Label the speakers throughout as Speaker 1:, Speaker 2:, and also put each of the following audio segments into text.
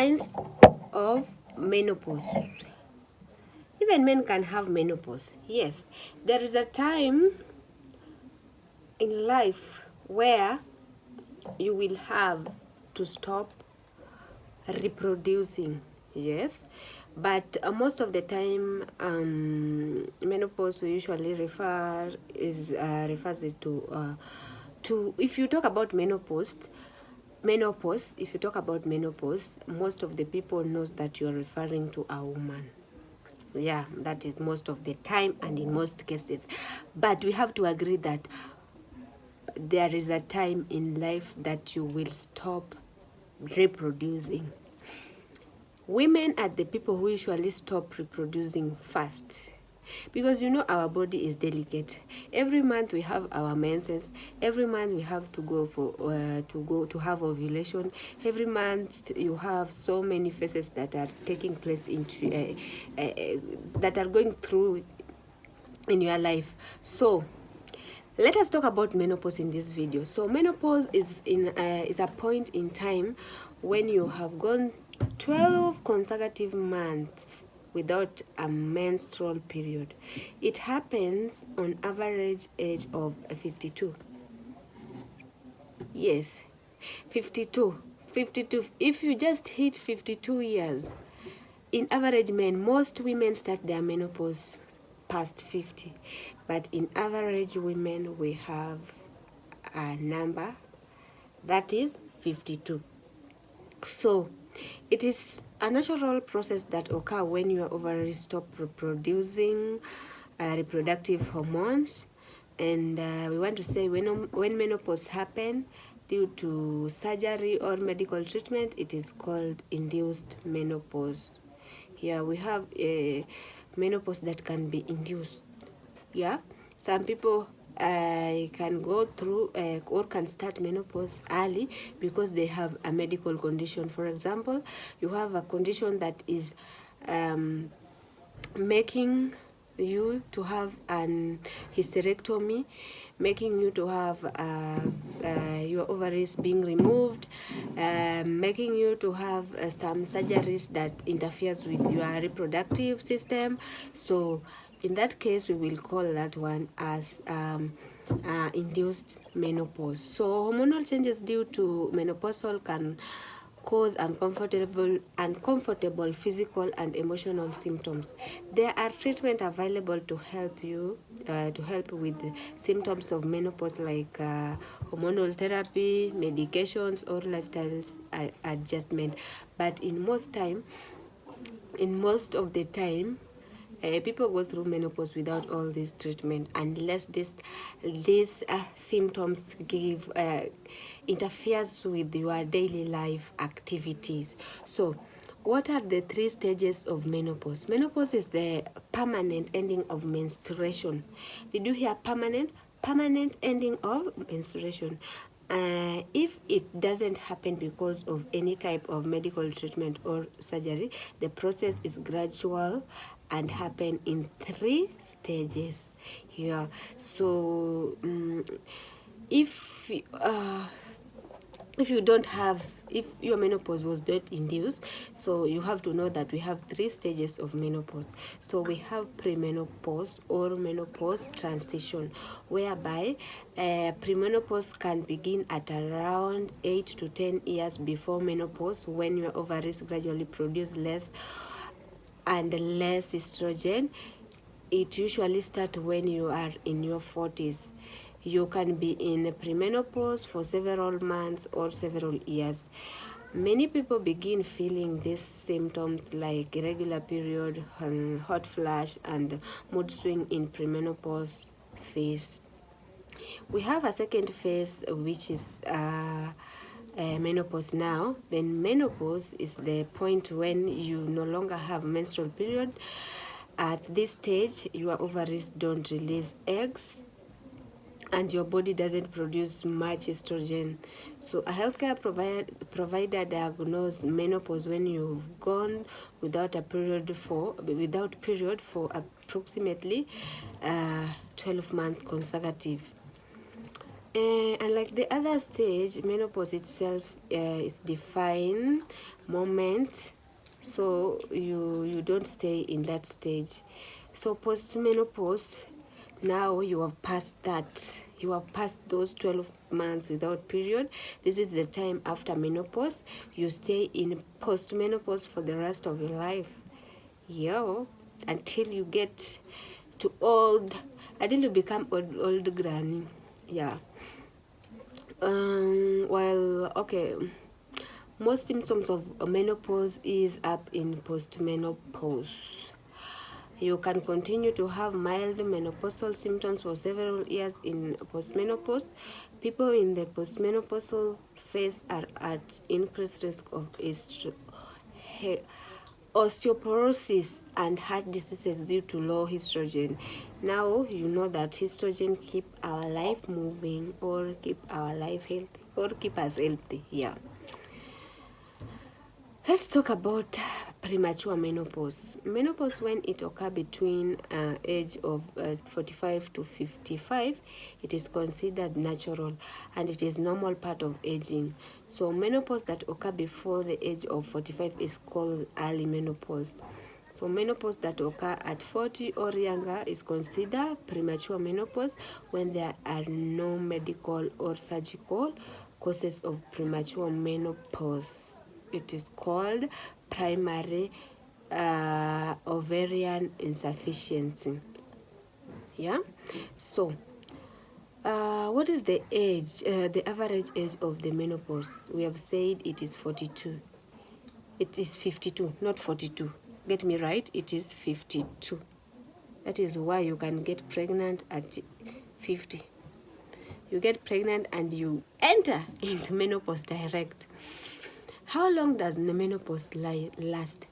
Speaker 1: Signs of menopause. Even men can have menopause. Yes, there is a time in life where you will have to stop reproducing. Yes, but most of the time, menopause we usually refers it to if you talk about menopause, if you talk about menopause, most of the people knows that you are referring to a woman. Yeah, that is most of the time and in most cases. But we have to agree that there is a time in life that you will stop reproducing. Women are the people who usually stop reproducing first, because our body is delicate. Every month we have our menses. Every month we have to go to have ovulation. Every month you have so many phases that are taking place into that are going through in your life. So let us talk about menopause in this video. So menopause is a point in time when you have gone 12 consecutive months without a menstrual period. It happens on average age of 52. Yes, 52. 52. If you just hit 52 years, in average men, most women start their menopause past 50, but in average women we have a number that is 52. So it is a natural process that occurs when your ovaries stop reproducing reproductive hormones, and we want to say when menopause happen due to surgery or medical treatment, it is called induced menopause. Here we have a menopause that can be induced. Yeah, some people can go through or can start menopause early because they have a medical condition. For example, you have a condition that is making you to have an hysterectomy, making you to have your ovaries being removed, making you to have some surgeries that interferes with your reproductive system. So in that case, we will call that one as induced menopause. So hormonal changes due to menopausal can cause uncomfortable physical and emotional symptoms. There are treatment available to help you to help with symptoms of menopause, like hormonal therapy, medications, or lifestyle adjustment. But in most of the time, people go through menopause without all this treatment, unless these symptoms give interferes with your daily life activities. So what are the 3 stages of menopause? Menopause is the permanent ending of menstruation. Did you hear permanent? Permanent ending of menstruation. If it doesn't happen because of any type of medical treatment or surgery, the process is gradual and happen in 3 stages here. So if you don't have, if your menopause was not induced, so you have to know that we have 3 stages of menopause. So we have premenopause or menopause transition, whereby premenopause can begin at around 8 to 10 years before menopause, when your ovaries gradually produce less and less estrogen. It usually starts when you are in your 40s. You can be in premenopause for several months or several years. Many people begin feeling these symptoms like irregular period, hot flash, and mood swing in premenopause phase. We have a second phase, which is menopause now. Then menopause is the point when you no longer have menstrual period. At this stage, your ovaries don't release eggs and your body doesn't produce much estrogen. So a healthcare provider diagnoses menopause when you've gone without period for approximately 12 months consecutive. Unlike the other stage, menopause itself is defined moment, so you don't stay in that stage. So post-menopause, now you have passed that. You have passed those 12 months without period. This is the time after menopause. You stay in post-menopause for the rest of your life. Yeah, until you get to old, until you become old granny. Yeah. Well, okay. Most symptoms of menopause is up in postmenopause. You can continue to have mild menopausal symptoms for several years in postmenopause. People in the postmenopausal phase are at increased risk of osteoporosis and heart diseases due to low estrogen. Now you know that estrogen keep our life moving, or keep our life healthy, or keep us healthy. Yeah. Let's talk about premature menopause. Menopause, when it occurs between age of 45 to 55, it is considered natural and it is normal part of aging. So menopause that occur before the age of 45 is called early menopause. So menopause that occur at 40 or younger is considered premature menopause when there are no medical or surgical causes of premature menopause. It is called primary ovarian insufficiency. Yeah. So what is the age, the average age of the menopause? We have said it is 42. It is 52, not 42. Get me right, it is 52. That is why you can get pregnant at 50. You get pregnant and you enter into menopause direct. How long does the menopause last?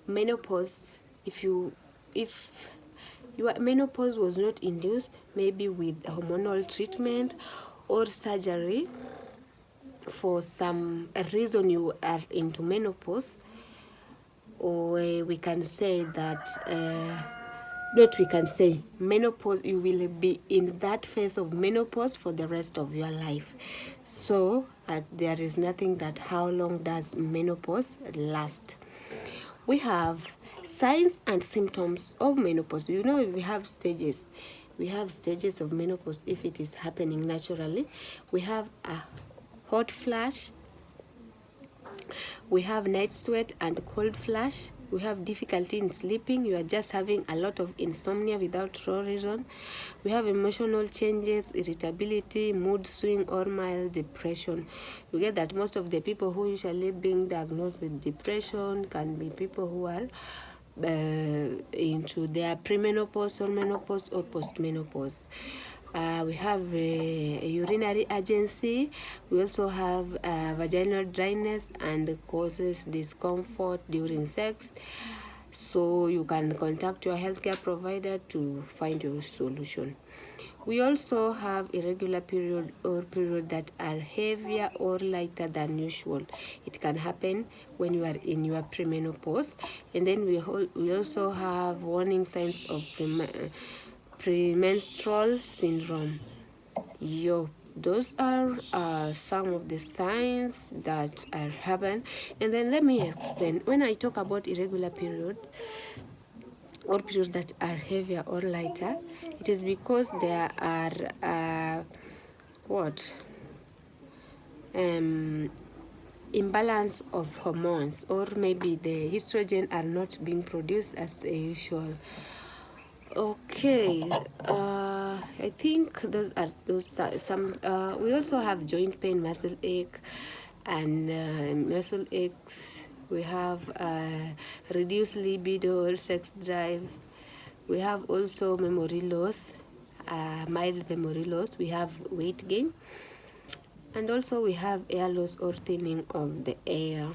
Speaker 1: Menopause, if your menopause was not induced, maybe with hormonal treatment or surgery, for some reason you are into menopause, or we can say that not we can say menopause, you will be in that phase of menopause for the rest of your life. So there is nothing that how long does menopause last. We have signs and symptoms of menopause. You know, we have stages. We have stages of menopause if it is happening naturally. We have a hot flash. We have night sweat and cold flash. We have difficulty in sleeping. You are just having a lot of insomnia without real reason. We have emotional changes, irritability, mood swing, or mild depression. You get that most of the people who usually being diagnosed with depression can be people who are into their premenopause or menopause or postmenopause. We have urinary urgency. We also have vaginal dryness and causes discomfort during sex. So you can contact your healthcare provider to find your solution. We also have irregular period or period that are heavier or lighter than usual. It can happen when you are in your premenopause. And then we also have warning signs of premenstrual syndrome. Those are some of the signs that are happen. And then let me explain. When I talk about irregular period or periods that are heavier or lighter, it is because there are what imbalance of hormones, or maybe the estrogen are not being produced as usual. Okay, I think those are some. We also have joint pain, muscle ache, and muscle aches. We have reduced libido or sex drive. We have also memory loss, mild memory loss. We have weight gain, and also we have air loss or thinning of the air.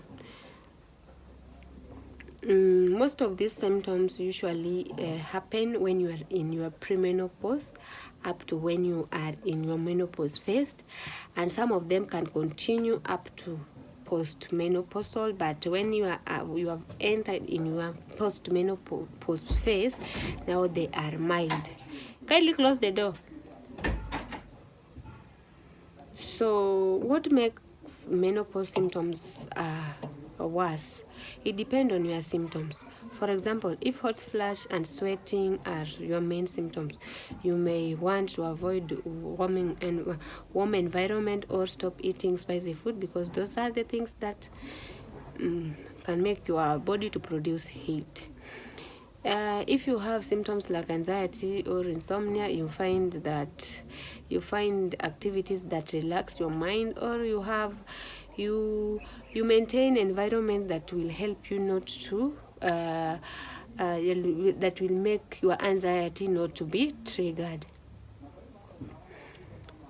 Speaker 1: Most of these symptoms usually happen when you are in your premenopause up to when you are in your menopause phase, and some of them can continue up to postmenopausal, but when you have entered in your postmenopause phase, now they are mild. Kindly close the door. So what makes menopause symptoms worse? It depends on your symptoms. For example, if hot flash and sweating are your main symptoms, you may want to avoid warm environment or stop eating spicy food, because those are the things that can make your body to produce heat. If you have symptoms like anxiety or insomnia, you find activities that relax your mind, or you maintain environment that will help you not to that will make your anxiety not to be triggered.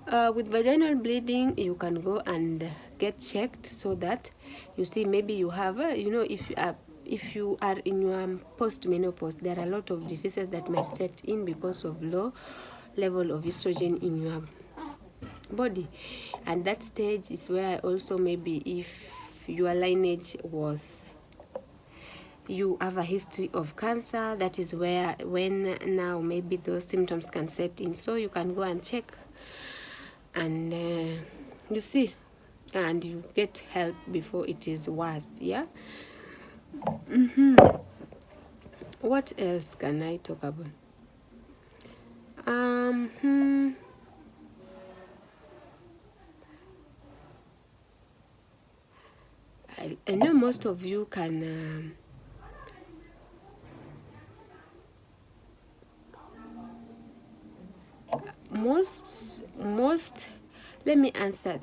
Speaker 1: With vaginal bleeding, you can go and get checked, so that you see maybe you have, if you are in your post-menopause, there are a lot of diseases that might set in because of low level of estrogen in your body. And that stage is where also maybe if your lineage was, you have a history of cancer, that is when now maybe those symptoms can set in. So you can go and check, and you see, and you get help before it is worse. Yeah. What else can I talk about? I know most of you can most let me answer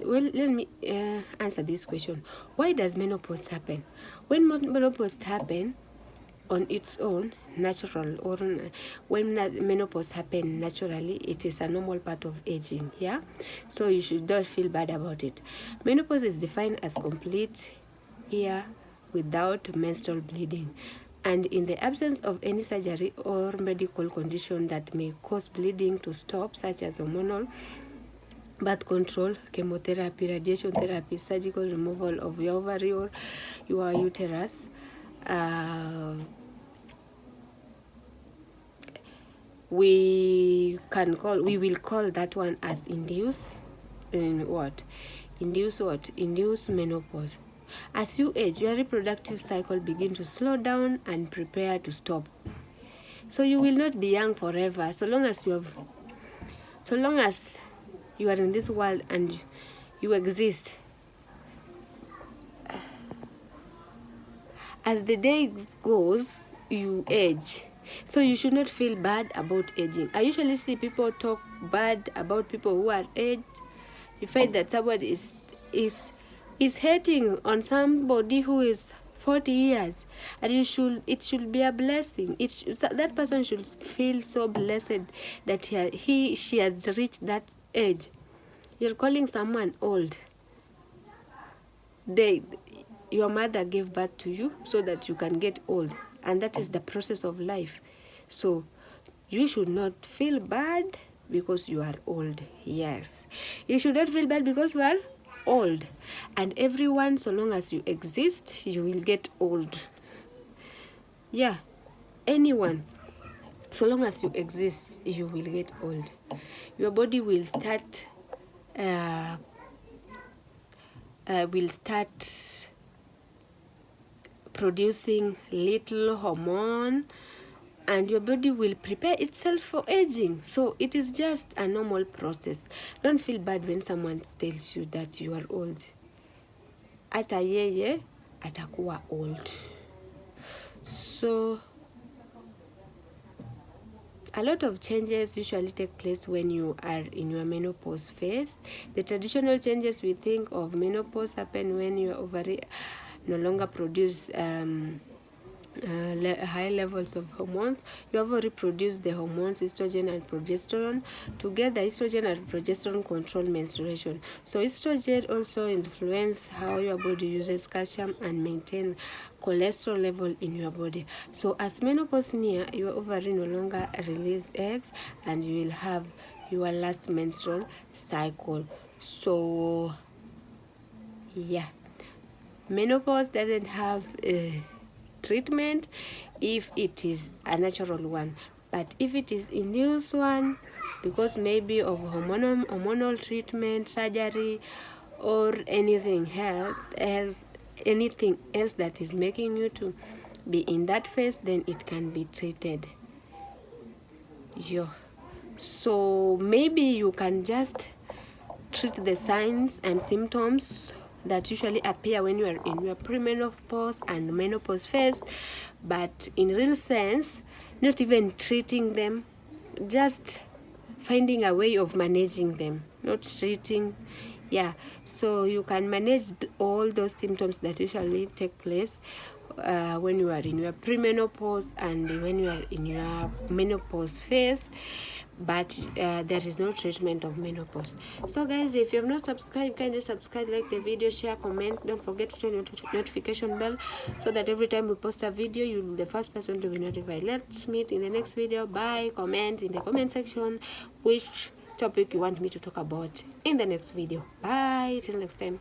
Speaker 1: this question. Why does menopause happen? When menopause happen on its own, natural, or when menopause happen naturally, it is a normal part of aging. Yeah, so you should not feel bad about it. Menopause is defined as complete year without menstrual bleeding, and in the absence of any surgery or medical condition that may cause bleeding to stop, such as hormonal, birth control, chemotherapy, radiation therapy, surgical removal of your ovary or your uterus. We will call that one as induced menopause. As you age, your reproductive cycle begins to slow down and prepare to stop. So you will not be young forever, so long as you are in this world and you exist. As the days goes, you age. So you should not feel bad about aging. I usually see people talk bad about people who are aged. You find that somebody is hating on somebody who is 40 years, and it should be a blessing. That person should feel so blessed that she has reached that age. You're calling someone old. Your mother gave birth to you so that you can get old, and that is the process of life. So you should not feel bad because you are old. Yes, you should not feel bad because you are old. And everyone, so long as you exist, you will get old. Yeah, anyone, so long as you exist, you will get old. Your body will start producing little hormone, and your body will prepare itself for aging. So it is just a normal process. Don't feel bad when someone tells you that you are old. Hata yeye atakuwa old. So a lot of changes usually take place when you are in your menopause phase. The traditional changes we think of menopause happen when your ovary no longer produce high levels of hormones. You have already produced the hormones estrogen and progesterone. Together, estrogen and progesterone control menstruation. So estrogen also influence how your body uses calcium and maintain cholesterol level in your body. So as menopause near, your ovary no longer release eggs, and you will have your last menstrual cycle. So yeah, menopause doesn't have treatment if it is a natural one, but if it is induced one, because maybe of hormonal treatment, surgery, or anything anything else that is making you to be in that phase, then it can be treated. So maybe you can just treat the signs and symptoms that usually appear when you are in your premenopause and menopause phase, but in real sense, not even treating them, just finding a way of managing them, not treating. So you can manage all those symptoms that usually take place when you are in your premenopause and when you are in your menopause phase, but there is no treatment of menopause. So guys, if you have not subscribed, kindly subscribe, like the video, share, comment. Don't forget to turn your notification bell so that every time we post a video, you'll be the first person to be notified. Let's meet in the next video. Bye. Comment in the comment section which topic you want me to talk about in the next video. Bye, till next time.